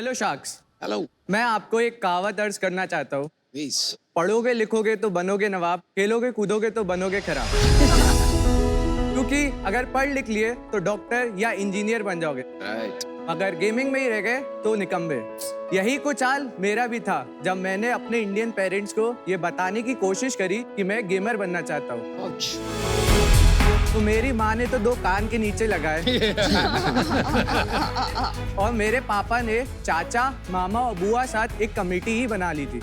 Hello sharks. Hello मैं आपको एक कहावत अर्ज करना चाहता हूँ। प्लीज। पढ़ोगे लिखोगे तो बनोगे नवाब, खेलोगे कूदोगे तो बनोगे खराब। क्योंकि अगर पढ़ लिख लिए तो डॉक्टर या इंजीनियर बन जाओगे, राइट। अगर गेमिंग में ही रह गए तो निकम्मे। यही कुछ हाल मेरा भी था जब मैंने अपने इंडियन पेरेंट्स को ये बताने की कोशिश करी कि मैं गेमर बनना चाहता हूँ। तो मेरी माँ ने तो 2 कान के नीचे लगाए और मेरे पापा ने चाचा मामा और बुआ साथ एक कमेटी ही बना ली थी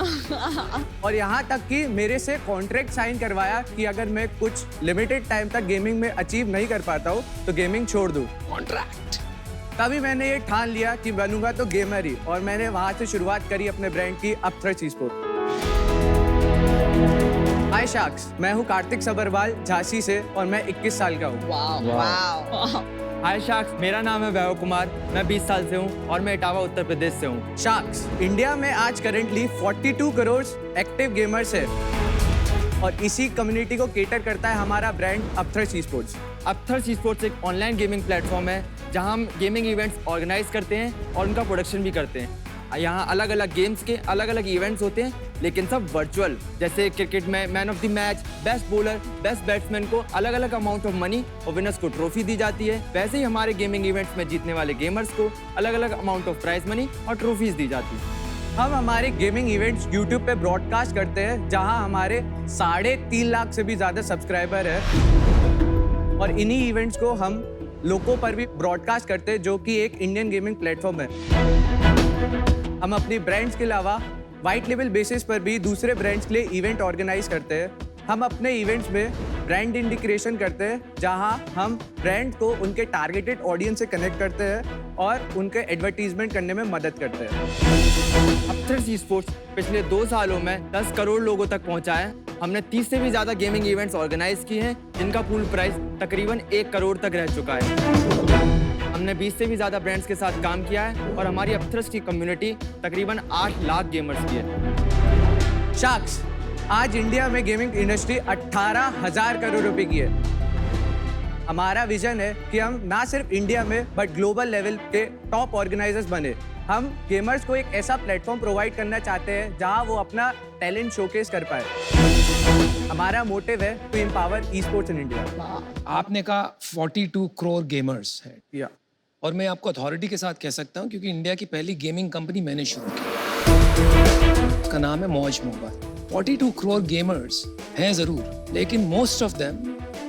और यहाँ तक कि मेरे से कॉन्ट्रैक्ट साइन करवाया कि अगर मैं कुछ लिमिटेड टाइम तक गेमिंग में अचीव नहीं कर पाता हूँ तो गेमिंग छोड़ दूँ। कॉन्ट्रैक्ट। तभी मैंने ये ठान लिया कि बनूंगा तो गेमर ही, और मैंने वहाँ से शुरुआत करी अपने ब्रांड की अपथ्रस्ट ई-स्पोर्ट्स। हाय शार्क्स, मैं हूँ कार्तिक सबरवाल झांसी से और मैं 21 साल का हूँ। हाय शार्क्स, मेरा नाम है वैभव कुमार, मैं 20 साल से हूँ और मैं इटावा उत्तर प्रदेश से हूँ। शार्क्स, इंडिया में आज करेंटली 42 करोड़ एक्टिव गेमर्स है और इसी कम्युनिटी को केटर करता है हमारा brand upthrust esports. Upthrust esports एक ऑनलाइन गेमिंग प्लेटफॉर्म है जहाँ हम गेमिंग इवेंट्स ऑर्गेनाइज करते हैं और उनका प्रोडक्शन भी करते हैं। यहाँ अलग अलग गेम्स के अलग अलग इवेंट्स होते हैं, लेकिन सब वर्चुअल। जैसे क्रिकेट में man of the match, best bowler, best batsman को अलग अलग अमाउंट ऑफ मनी और विनर्स को ट्रॉफी दी जाती है। वैसे ही हमारे गेमिंग इवेंट्स में जीतने वाले गेमर्स को अलग अलग अमाउंट ऑफ प्राइज मनी और ट्रॉफीज दी जाती है। हम हमारे गेमिंग इवेंट्स YouTube पे ब्रॉडकास्ट करते हैं जहां हमारे 3.5 लाख से भी ज्यादा सब्सक्राइबर है और इन्हीं इवेंट्स को हम लोको पर भी ब्रॉडकास्ट करते हैं जो कि एक इंडियन गेमिंग प्लेटफॉर्म है। हम अपनी ब्रांड्स के अलावा वाइट लेवल बेसिस पर भी दूसरे ब्रांड्स के लिए इवेंट ऑर्गेनाइज करते हैं। हम अपने इवेंट्स में ब्रांड इंटीग्रेशन करते हैं जहां हम ब्रांड को उनके टारगेटेड ऑडियंस से कनेक्ट करते हैं और उनके एडवर्टीजमेंट करने में मदद करते हैं। अपथ्रस्ट ई-स्पोर्ट्स पिछले 2 सालों में 10 करोड़ लोगों तक पहुंचा है। हमने 30 से भी ज़्यादा गेमिंग इवेंट्स ऑर्गेनाइज किए हैं जिनका पूल प्राइस तकरीबन 1 करोड़ तक रह चुका है। हमने 20 से भी ज़्यादा ब्रांड्स के साथ काम किया है और हमारी अपथ्रस्ट की कम्युनिटी तकरीबन 8 लाख गेमर्स की है। शार्क्स, आज इंडिया में गेमिंग इंडस्ट्री 18,000 करोड़ रुपए की है। हमारा विजन है कि हम ना सिर्फ इंडिया में बट ग्लोबल लेवल के टॉप ऑर्गेनाइजर्स बने। हम गेमर्स को एक ऐसा प्लेटफॉर्म प्रोवाइड करना चाहते हैं जहां वो अपना टैलेंट शोकेस कर पाए। हमारा मोटिव है to empower esports in India. आपने कहा 42 करोड़ गेमर्स है या और मैं आपको अथॉरिटी के साथ कह सकता हूँ क्योंकि इंडिया की पहली गेमिंग कंपनी मैंने शुरू की। उसका नाम है मौज मोबाइल। 42 करोड़ गेमर्स हैं जरूर, लेकिन most of them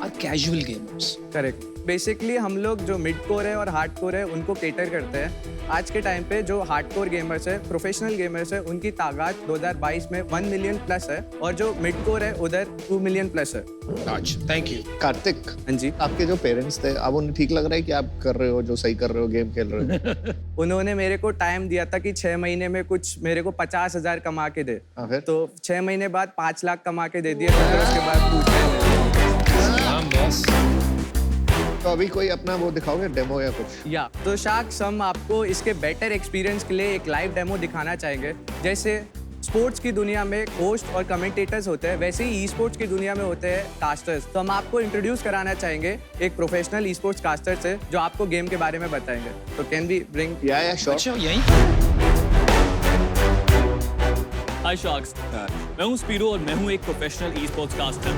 are casual gamers. Correct. Basically हम लोग जो मिड कोर है और हार्ड कोर है उनको केटर करते हैं। आज के टाइम पे जो हार्ड कोर गेमर्स है, प्रोफेशनल गेमर्स है, उनकी तादाद 2022 में 1 मिलियन प्लस है और जो मिड कोर है उधर 2 मिलियन प्लस है। राज, थैंक यू। कार्तिक, हाँ जी। आपके जो पेरेंट्स थे, अब उन्हें ठीक लग रहा है कि आप कर रहे हो जो सही कर रहे हो, गेम खेल रहे हो? उन्होंने मेरे को टाइम दिया था कि 6 महीने में कुछ मेरे को 50,000 कमा के दे। फिर? तो 6 महीने बाद 5 लाख कमा के दे दिए, तो फिर उसके बाद पूछे तो अभी कोई अपना वो दिखाओगे, डेमो या कुछ? या तो शार्क्स, हम आपको इसके बेटर एक्सपीरियंस के लिए एक लाइव डेमो दिखाना चाहेंगे। जैसे स्पोर्ट्स की दुनिया में होस्ट और कमेंटेटर्स होते हैं, वैसे ही ई स्पोर्ट्स की दुनिया में होते हैं कास्टर्स। तो हम आपको इंट्रोड्यूस कराना चाहेंगे एक प्रोफेशनल ई स्पोर्ट्स कास्टर से जो आपको गेम के बारे में बताएंगे। तो कैन वी ब्रिंग? या श्योर। अच्छा, यहीं हाय शार्क्स, मैं हूं स्पीरो और मैं हूं एक प्रोफेशनल ई स्पोर्ट्स कास्टर।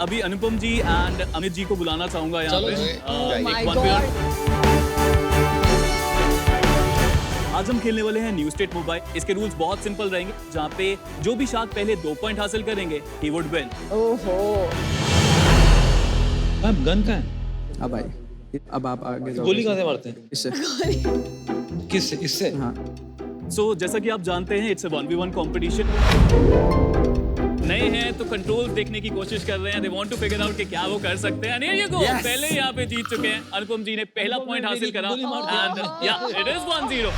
अभी अनुपम जी एंड अमित जी को बुलाना चाहूंगा यहाँ पे। आज हम खेलने वाले हैं न्यू स्टेट मोबाइल। इसके रूल्स बहुत सिंपल रहेंगे, जहाँ पे जो भी शार्क पहले 2 पॉइंट हासिल करेंगे ही वुड विन। अब गन का है? अब आइए, अब आप आगे जाओ। गोली कहाँ से मारते हैं? इससे। किससे? इससे? हाँ। सो जैसा कि आप जानते हैं, इट्स अ 1v1 कॉम्पिटिशन। नए हैं तो कंट्रोल्स देखने की कोशिश कर रहे हैं। They want to figure out कि क्या वो कर सकते हैं। ये गो पहले यहाँ पे जीत चुके हैं। अनुपम जी ने पहला पॉइंट हासिल करा एंड या इट इज 1-0।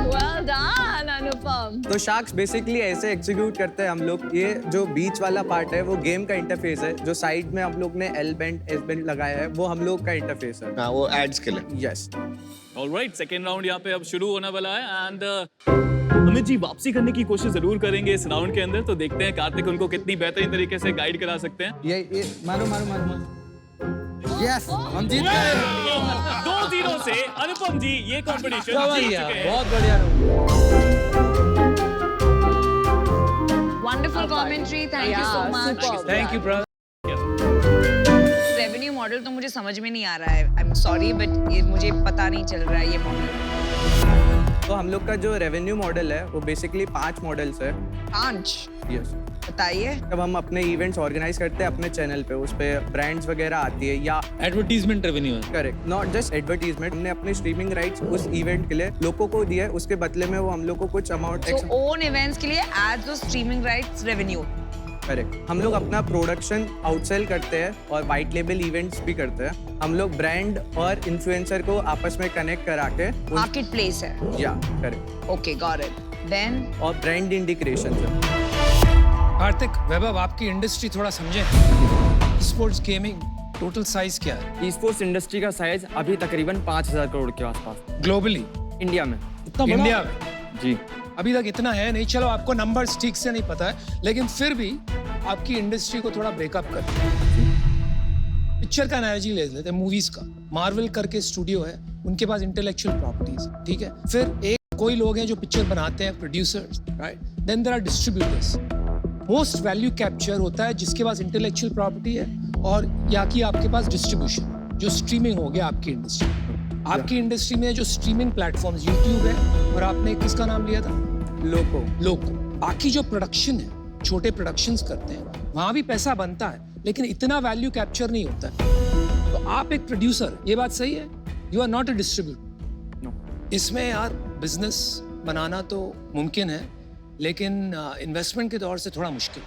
Well done, अनुपम। तो शार्क्स बेसिकली ऐसे एग्जीक्यूट करते हैं हम लोग। ये जो बीच वाला पार्ट है वो गेम का इंटरफेस है। जो साइड में हम लोग ने एल बेंड एस बेंड लगाया है वो हम लोग का इंटरफेस है। हाँ, वो एड्स के लिए। यस। ऑलराइट, सेकंड राउंड यहाँ पे अब शुरू होने वाला है एंड अमित जी वापसी करने की कोशिश जरूर करेंगे इस राउंड के अंदर। तो देखते हैं कार्तिक उनको कितनी बेहतरीन तरीके से गाइड करा सकते हैं। ये मारो मारो मारो मारो। यस, हम जीत गए। 2-0 0 से अनुपम जी ये कंपटीशन समझ जीत गया, चुके हैं। बहुत बढ़िया। Wonderful commentary. Thank you so much. Thank you brother. Revenue model तो मुझे समझ में नहीं आ रहा है। आई एम सॉरी बट ये मुझे पता नहीं चल रहा है ये मॉडल। तो हम लोग का जो रेवेन्यू मॉडल है वो बेसिकली 5 मॉडल्स है। 5 यस। बताइए। जब हम अपने इवेंट्स ऑर्गेनाइज करते हैं अपने चैनल पे, उस पे ब्रांड्स वगैरह आती है या एडवर्टीजमेंट रेवेन्यू है। Correct, not just advertisement. हमने अपने स्ट्रीमिंग राइट्स उस इवेंट के लिए लोगों को दिया है, उसके बदले में वो हम लोग को कुछ अमाउंट तो ओन इवेंट्स के लिए एड्स और स्ट्रीमिंग राइट्स रेवेन्यू। करेक्ट। हम लोग अपना प्रोडक्शन आउटसेल करते हैं और वाइट लेबल इवेंट्स भी करते हैं। हम लोग ब्रांड और इन्फ्लुएंसर को आपस में कनेक्ट करा के मार्केट प्लेस है। या correct. Okay got it. Then और ब्रांड इंडिकेशन से। कार्तिक, वैभव, आपकी इंडस्ट्री थोड़ा समझें। स्पोर्ट्स गेमिंग टोटल साइज क्या है ई स्पोर्ट्स इंडस्ट्री का साइज अभी तकरीबन 5,000 करोड़ के आसपास ग्लोबली, इंडिया में। इंडिया में? जी अभी तक इतना है नहीं। चलो, आपको नंबर्स ठीक से नहीं पता है, लेकिन फिर भी आपकी इंडस्ट्री को थोड़ा ब्रेकअप कर। पिक्चर का एनालॉजी ले लेते हैं, मूवीज का। मार्वल करके स्टूडियो है, उनके पास इंटेलेक्चुअल प्रॉपर्टीज, ठीक है। फिर एक कोई लोग हैं जो पिक्चर बनाते हैं, producers, right. Then there are distributors. Most value capture होता है जिसके पास इंटेलेक्चुअल प्रॉपर्टी है और या कि आपके पास डिस्ट्रीब्यूशन, जो स्ट्रीमिंग हो गया आपकी इंडस्ट्री। आपकी इंडस्ट्री में जो स्ट्रीमिंग प्लेटफॉर्म्स यूट्यूब है, और आपने किसका नाम लिया था? लोको। बाकी जो प्रोडक्शन है, छोटे प्रोडक्शंस करते हैं, वहां भी पैसा बनता है, लेकिन इतना वैल्यू कैप्चर नहीं होता है। तो आप एक प्रोड्यूसर, ये बात सही है, you are not a distributor. इसमें यार बिजनेस बनाना तो मुमकिन है, लेकिन इन्वेस्टमेंट के तौर से थोड़ा मुश्किल।